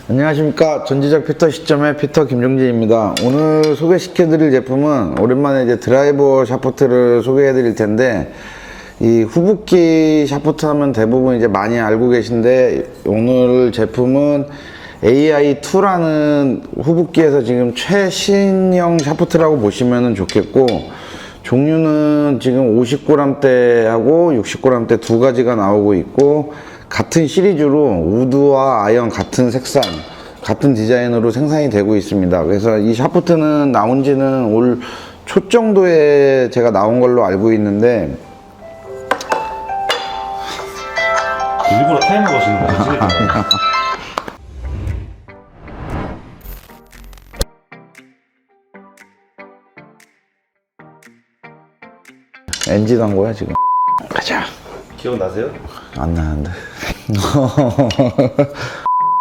안녕하십니까. 전지적 피터 시점의 피터 김종진입니다. 오늘 소개시켜드릴 제품은 오랜만에 이제 드라이버 샤프트를 소개해드릴 텐데, 이 후붓기 샤프트 하면 대부분 이제 많이 알고 계신데, 오늘 제품은 AI2라는 후붓기에서 지금 최신형 샤프트라고 보시면 좋겠고, 종류는 지금 50g대하고 60g대 두 가지가 나오고 있고, 같은 시리즈로 우드와 아연 같은 색상, 같은 디자인으로 생산이 되고 있습니다. 그래서 이 샤프트는 나온 지는 올 초 정도에 제가 나온 걸로 알고 있는데, 일부러 타이머 거시는 거지? NG 단 거야 지금. 가자. 기억나세요? 안 나는데.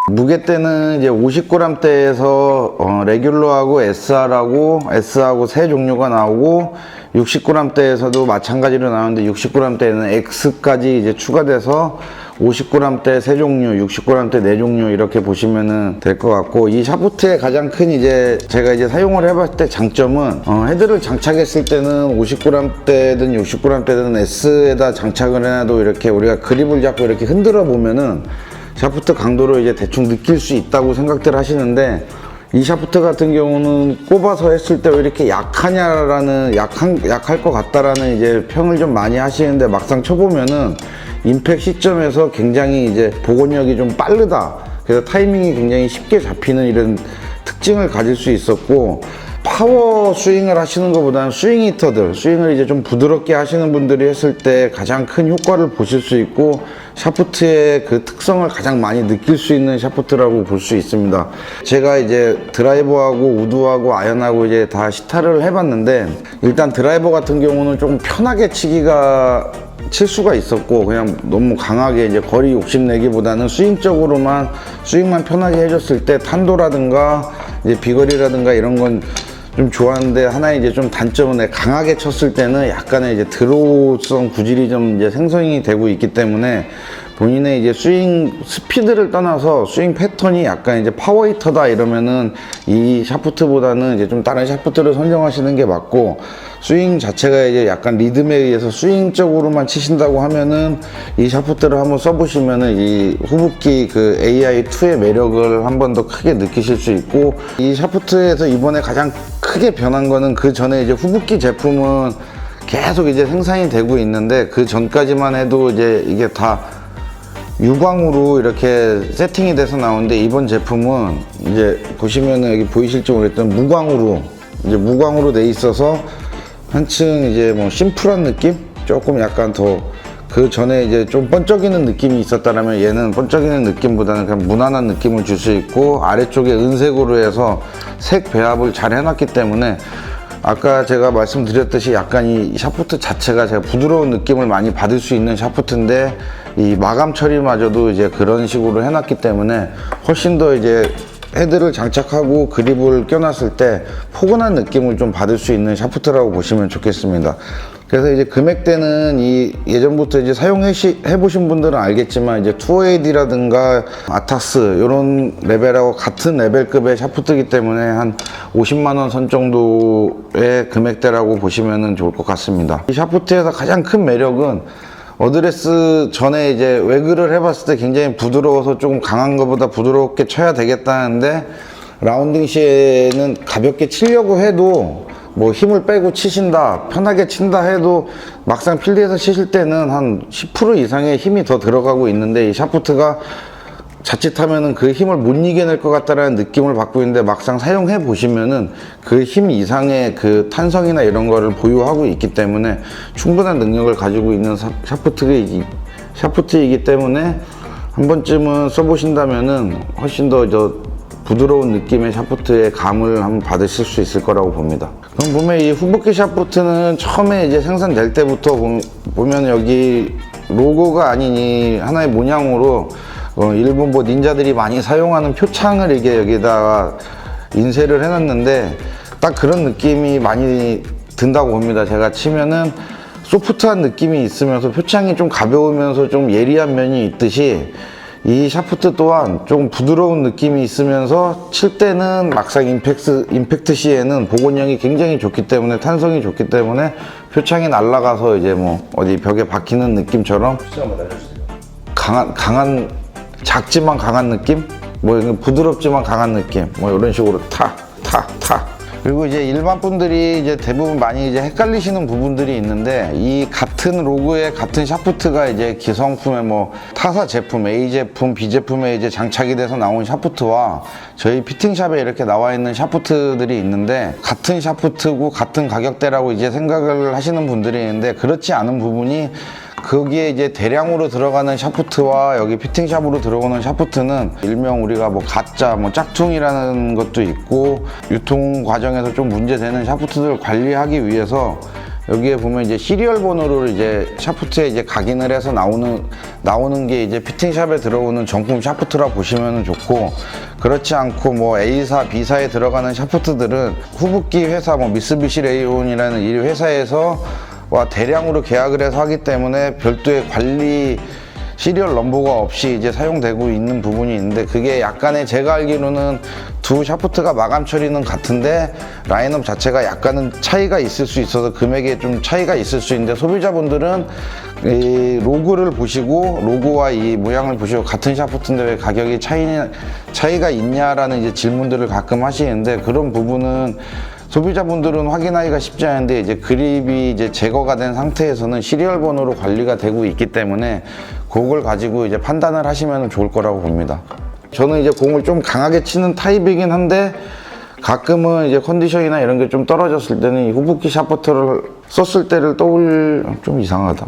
무게대는 이제 50g대에서 레귤러하고 S하고 세 종류가 나오고, 60g대에서도 마찬가지로 나오는데 60g대에는 X까지 이제 추가돼서 50g대 세 종류, 60g대 네 종류 이렇게 보시면은 될 것 같고, 이 샤프트의 가장 큰 이제 제가 이제 사용을 해봤을 때 장점은 헤드를 장착했을 때는 50g대든 60g대든 S에다 장착을 해놔도 이렇게 우리가 그립을 잡고 이렇게 흔들어 보면은 샤프트 강도를 이제 대충 느낄 수 있다고 생각들 하시는데, 이 샤프트 같은 경우는 꼽아서 했을 때 왜 이렇게 약하냐라는, 약할 것 같다라는 이제 평을 좀 많이 하시는데, 막상 쳐보면은 임팩 시점에서 굉장히 이제 복원력이 좀 빠르다. 그래서 타이밍이 굉장히 쉽게 잡히는 이런 특징을 가질 수 있었고, 파워 스윙을 하시는 것보다는 스윙 히터들, 스윙을 이제 좀 부드럽게 하시는 분들이 했을 때 가장 큰 효과를 보실 수 있고, 샤프트의 그 특성을 가장 많이 느낄 수 있는 샤프트라고 볼 수 있습니다. 제가 이제 드라이버하고 우드하고 아연하고 이제 다 시타를 해봤는데, 일단 드라이버 같은 경우는 조금 편하게 칠 수가 있었고, 그냥 너무 강하게 이제 거리 욕심내기보다는 스윙만 편하게 해줬을 때 탄도라든가 이제 비거리라든가 이런 건 좀 좋았는데, 하나의 이제 좀 단점은 강하게 쳤을 때는 약간의 이제 드로우성 구질이 좀 이제 생성이 되고 있기 때문에, 본인의 이제 스윙 스피드를 떠나서 스윙 패턴이 약간 이제 파워 히터다 이러면은 이 샤프트보다는 이제 좀 다른 샤프트를 선정하시는 게 맞고, 스윙 자체가 이제 약간 리듬에 의해서 스윙적으로만 치신다고 하면은 이 샤프트를 한번 써보시면은 이 후붓기 그 AI2의 매력을 한 번 더 크게 느끼실 수 있고, 이 샤프트에서 이번에 가장 크게 변한 거는, 그 전에 이제 후붓기 제품은 계속 이제 생산이 되고 있는데, 그 전까지만 해도 이제 이게 다 유광으로 이렇게 세팅이 돼서 나오는데, 이번 제품은 이제 보시면은 여기 보이실지 모르겠지만 무광으로 돼 있어서 한층 이제 뭐 심플한 느낌? 조금 약간 더, 그 전에 이제 좀 번쩍이는 느낌이 있었다면 얘는 번쩍이는 느낌보다는 그냥 무난한 느낌을 줄 수 있고, 아래쪽에 은색으로 해서 색 배합을 잘 해놨기 때문에, 아까 제가 말씀드렸듯이 약간 이 샤프트 자체가 제가 부드러운 느낌을 많이 받을 수 있는 샤프트인데, 이 마감 처리마저도 이제 그런 식으로 해놨기 때문에 훨씬 더 이제 헤드를 장착하고 그립을 껴놨을 때 포근한 느낌을 좀 받을 수 있는 샤프트라고 보시면 좋겠습니다. 그래서 이제 금액대는 이 예전부터 이제 사용해보신 분들은 알겠지만, 이제 2AD라든가 아타스 이런 레벨하고 같은 레벨급의 샤프트이기 때문에 한 50만원 선 정도의 금액대라고 보시면 좋을 것 같습니다. 이 샤프트에서 가장 큰 매력은, 어드레스 전에 이제 웨그를 해봤을 때 굉장히 부드러워서 조금 강한 것보다 부드럽게 쳐야 되겠다는데, 라운딩 시에는 가볍게 치려고 해도 뭐 힘을 빼고 치신다, 편하게 친다 해도 막상 필드에서 치실 때는 한 10% 이상의 힘이 더 들어가고 있는데, 이 샤프트가 자칫하면은 그 힘을 못 이겨낼 것 같다라는 느낌을 받고 있는데, 막상 사용해 보시면은 그 힘 이상의 그 탄성이나 이런 거를 보유하고 있기 때문에 충분한 능력을 가지고 있는 샤프트이기 때문에 한 번쯤은 써보신다면은 훨씬 더 부드러운 느낌의 샤프트의 감을 한번 받으실 수 있을 거라고 봅니다. 그럼 보면 이 후붓기 샤프트는 처음에 이제 생산될 때부터 보면 여기 로고가 아닌 이 하나의 문양으로 일본 뭐 닌자들이 많이 사용하는 표창을 이게 여기다가 인쇄를 해놨는데, 딱 그런 느낌이 많이 든다고 봅니다. 제가 치면은 소프트한 느낌이 있으면서 표창이 좀 가벼우면서 좀 예리한 면이 있듯이, 이 샤프트 또한 좀 부드러운 느낌이 있으면서 칠 때는 막상 임팩트 시에는 복원력이 굉장히 좋기 때문에, 탄성이 좋기 때문에 표창이 날아가서 이제 뭐 어디 벽에 박히는 느낌처럼 수치 한번 날려주세요. 강한 작지만 강한 느낌? 뭐 부드럽지만 강한 느낌? 뭐 이런 식으로 타. 그리고 이제 일반 분들이 이제 대부분 많이 이제 헷갈리시는 부분들이 있는데, 이 같은 로그에 같은 샤프트가 이제 기성품의 뭐 타사 제품, A 제품, B 제품에 이제 장착이 돼서 나온 샤프트와 저희 피팅샵에 이렇게 나와 있는 샤프트들이 있는데, 같은 샤프트고 같은 가격대라고 이제 생각을 하시는 분들이 있는데, 그렇지 않은 부분이, 거기에 이제 대량으로 들어가는 샤프트와 여기 피팅샵으로 들어오는 샤프트는 일명 우리가 뭐 가짜, 뭐 짝퉁이라는 것도 있고, 유통 과정에서 좀 문제되는 샤프트들을 관리하기 위해서 여기에 보면 이제 시리얼 번호를 이제 샤프트에 이제 각인을 해서 나오는 게 이제 피팅샵에 들어오는 정품 샤프트라 보시면 좋고, 그렇지 않고 뭐 A사, B사에 들어가는 샤프트들은 후붓기 회사, 뭐 미쓰비시 레이온이라는 이 회사에서 대량으로 계약을 해서 하기 때문에 별도의 관리 시리얼 넘버가 없이 이제 사용되고 있는 부분이 있는데, 그게 약간의, 제가 알기로는 두 샤프트가 마감 처리는 같은데 라인업 자체가 약간은 차이가 있을 수 있어서 금액에 좀 차이가 있을 수 있는데, 소비자분들은 이 로고를 보시고, 로고와 이 모양을 보시고 같은 샤프트인데 왜 가격이 차이가 있냐라는 이제 질문들을 가끔 하시는데, 그런 부분은 소비자분들은 확인하기가 쉽지 않은데, 이제 그립이 이제 제거가 된 상태에서는 시리얼 번호로 관리가 되고 있기 때문에 그걸 가지고 이제 판단을 하시면 좋을 거라고 봅니다. 저는 이제 공을 좀 강하게 치는 타입이긴 한데, 가끔은 이제 컨디션이나 이런 게 좀 떨어졌을 때는 이 후붓기 샤프트를 썼을 때를 좀 이상하다.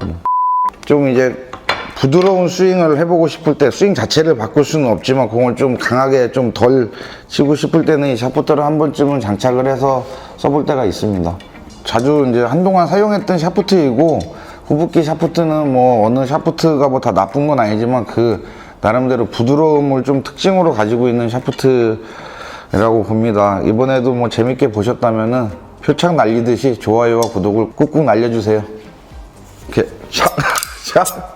좀 이제 부드러운 스윙을 해보고 싶을 때, 스윙 자체를 바꿀 수는 없지만 공을 좀 강하게 좀 덜 치고 싶을 때는 이 샤프트를 한 번쯤은 장착을 해서 써볼 때가 있습니다. 자주 이제 한동안 사용했던 샤프트이고, 후붓기 샤프트는 뭐 어느 샤프트가 뭐 다 나쁜 건 아니지만 그 나름대로 부드러움을 좀 특징으로 가지고 있는 샤프트라고 봅니다. 이번에도 뭐 재밌게 보셨다면은 표창 날리듯이 좋아요와 구독을 꾹꾹 날려주세요. 이렇게 샥